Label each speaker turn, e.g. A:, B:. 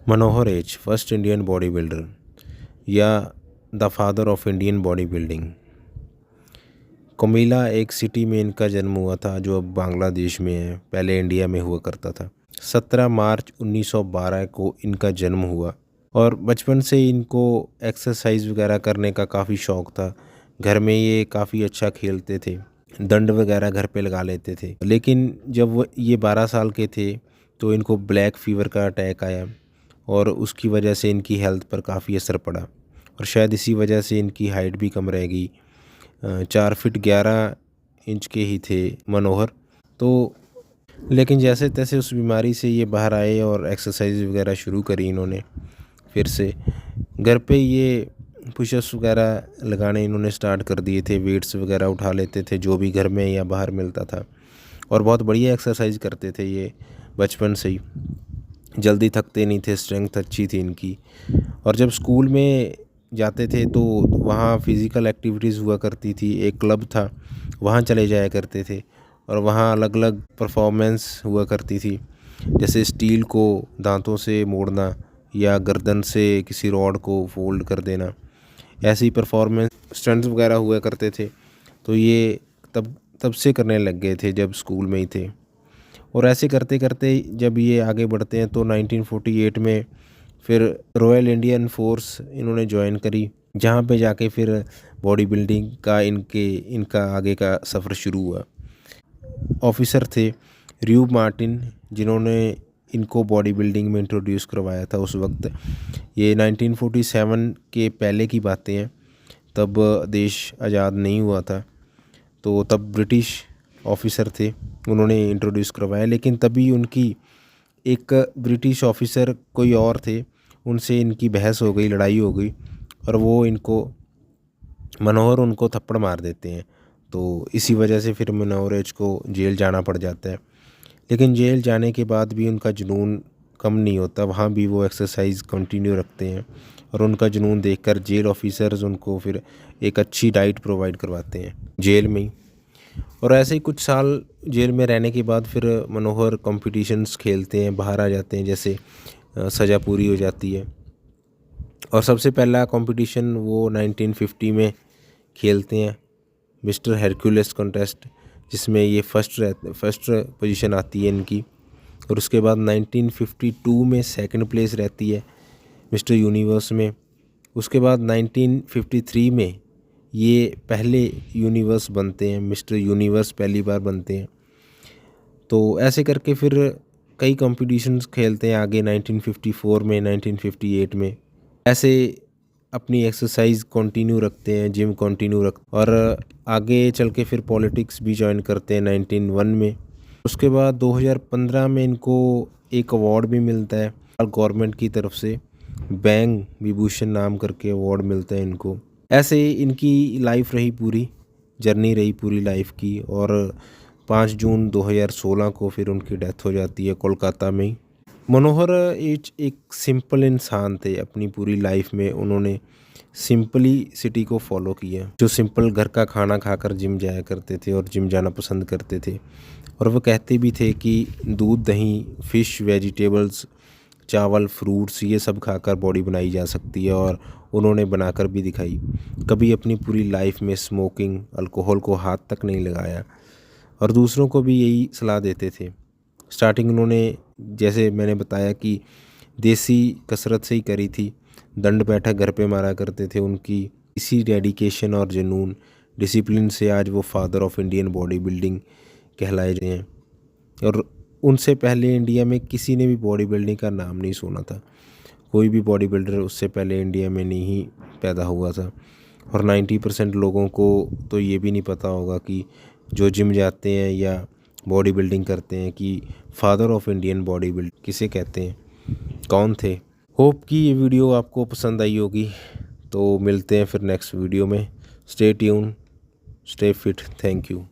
A: मनोहर Aich first Indian body builder या the father of Indian body building. Comilla एक city में इनका जन्म हुआ था जो अब बांग्लादेश में है, पहले इंडिया में हुआ करता था। 17 मार्च 1912 को इनका जन्म हुआ और बचपन से इनको एक्सरसाइज वगैरह करने का काफ़ी शौक़ था। घर में ये काफ़ी अच्छा खेलते थे, दंड वगैरह घर पे लगा लेते थे। लेकिन जब ये 12 साल के थे तो इनको ब्लैक फीवर का अटैक आया और उसकी वजह से इनकी हेल्थ पर काफ़ी असर पड़ा और शायद इसी वजह से इनकी हाइट भी कम रह गई। 4 फीट 11 इंच के ही थे मनोहर। तो लेकिन जैसे तैसे उस बीमारी से ये बाहर आए और एक्सरसाइज वगैरह शुरू करी इन्होंने। फिर से घर पे ये पुशअप्स वगैरह लगाने इन्होंने स्टार्ट कर दिए थे, वेट्स वगैरह उठा लेते थे जो भी घर में या बाहर मिलता था और बहुत बढ़िया एक्सरसाइज करते थे ये बचपन से ही। जल्दी थकते नहीं थे, स्ट्रेंथ अच्छी थी इनकी। और जब स्कूल में जाते थे तो वहाँ फ़िज़िकल एक्टिविटीज़ हुआ करती थी, एक क्लब था, वहाँ चले जाया करते थे और वहाँ अलग अलग परफॉर्मेंस हुआ करती थी, जैसे स्टील को दांतों से मोड़ना या गर्दन से किसी रॉड को फोल्ड कर देना। ऐसी परफॉर्मेंस स्टंट्स वगैरह हुआ करते थे। तो ये तब से करने लग गए थे जब स्कूल में ही थे। और ऐसे करते करते जब ये आगे बढ़ते हैं तो 1948 में फिर रॉयल इंडियन फोर्स इन्होंने ज्वाइन करी, जहाँ पे जाके फिर बॉडी बिल्डिंग का इनका आगे का सफ़र शुरू हुआ। ऑफिसर थे र्यू मार्टिन जिन्होंने इनको बॉडी बिल्डिंग में इंट्रोड्यूस करवाया था उस वक्त। ये 1947 के पहले की बातें हैं, तब देश आज़ाद नहीं हुआ था। तो तब ब्रिटिश ऑफिसर थे, उन्होंने इंट्रोड्यूस करवाया। लेकिन तभी उनकी एक ब्रिटिश ऑफिसर कोई और थे, उनसे इनकी बहस हो गई, लड़ाई हो गई और वो मनोहर उनको थप्पड़ मार देते हैं। तो इसी वजह से फिर मनोहर एच को जेल जाना पड़ जाता है। लेकिन जेल जाने के बाद भी उनका जुनून कम नहीं होता, वहाँ भी वो एक्सरसाइज कंटिन्यू रखते हैं और उनका जुनून देखकर जेल ऑफिसर्स उनको फिर एक अच्छी डाइट प्रोवाइड करवाते हैं जेल में ही। और ऐसे ही कुछ साल जेल में रहने के बाद फिर मनोहर कॉम्पिटिशन्स खेलते हैं, बाहर आ जाते हैं, जैसे सज़ा पूरी हो जाती है। और सबसे पहला कंपटीशन वो 1950 में खेलते हैं, मिस्टर हरक्यूलिस कॉन्टेस्ट, जिसमें ये फर्स्ट पोजीशन आती है इनकी। और उसके बाद 1952 में सेकंड प्लेस रहती है मिस्टर यूनिवर्स में। उसके बाद 1953 में ये पहले यूनिवर्स बनते हैं, मिस्टर यूनिवर्स पहली बार बनते हैं। तो ऐसे करके फिर कई कॉम्पिटिशन्स खेलते हैं आगे 1954 में, 1958 में। ऐसे अपनी एक्सरसाइज कंटिन्यू रखते हैं, जिम कंटिन्यू और आगे चल के फिर पॉलिटिक्स भी ज्वाइन करते हैं 1901 में। उसके बाद 2015 में इनको एक अवार्ड भी मिलता है गवर्नमेंट की तरफ से, बैंग विभूषण नाम करके अवार्ड मिलता है इनको। ऐसे इनकी लाइफ रही, पूरी जर्नी रही पूरी लाइफ की। और 5 जून 2016 को फिर उनकी डेथ हो जाती है कोलकाता में ही। मनोहर एक सिंपल इंसान थे। अपनी पूरी लाइफ में उन्होंने सिंपली सिटी को फॉलो किया, जो सिंपल घर का खाना खाकर जिम जाया करते थे और जिम जाना पसंद करते थे। और वो कहते भी थे कि दूध, दही, फ़िश, वेजिटेबल्स, चावल, फ्रूट्स, ये सब खाकर बॉडी बनाई जा सकती है और उन्होंने बनाकर भी दिखाई। कभी अपनी पूरी लाइफ में स्मोकिंग, अल्कोहल को हाथ तक नहीं लगाया और दूसरों को भी यही सलाह देते थे। स्टार्टिंग उन्होंने, जैसे मैंने बताया, कि देसी कसरत से ही करी थी, दंड बैठक घर पे मारा करते थे। उनकी इसी डेडिकेशन और जुनून, डिसिप्लिन से आज वो father of Indian body building कहलाए गए हैं। और उनसे पहले इंडिया में किसी ने भी बॉडी बिल्डिंग का नाम नहीं सुना था। कोई भी बॉडी बिल्डर उससे पहले इंडिया में नहीं पैदा हुआ था। और 90% लोगों को तो ये भी नहीं पता होगा कि जो जिम जाते हैं या बॉडी बिल्डिंग करते हैं कि father of Indian body build किसे कहते हैं, कौन थे। होप कि ये वीडियो आपको पसंद आई होगी। तो मिलते हैं फिर नेक्स्ट वीडियो में। Stay tune, stay fit. Thank you.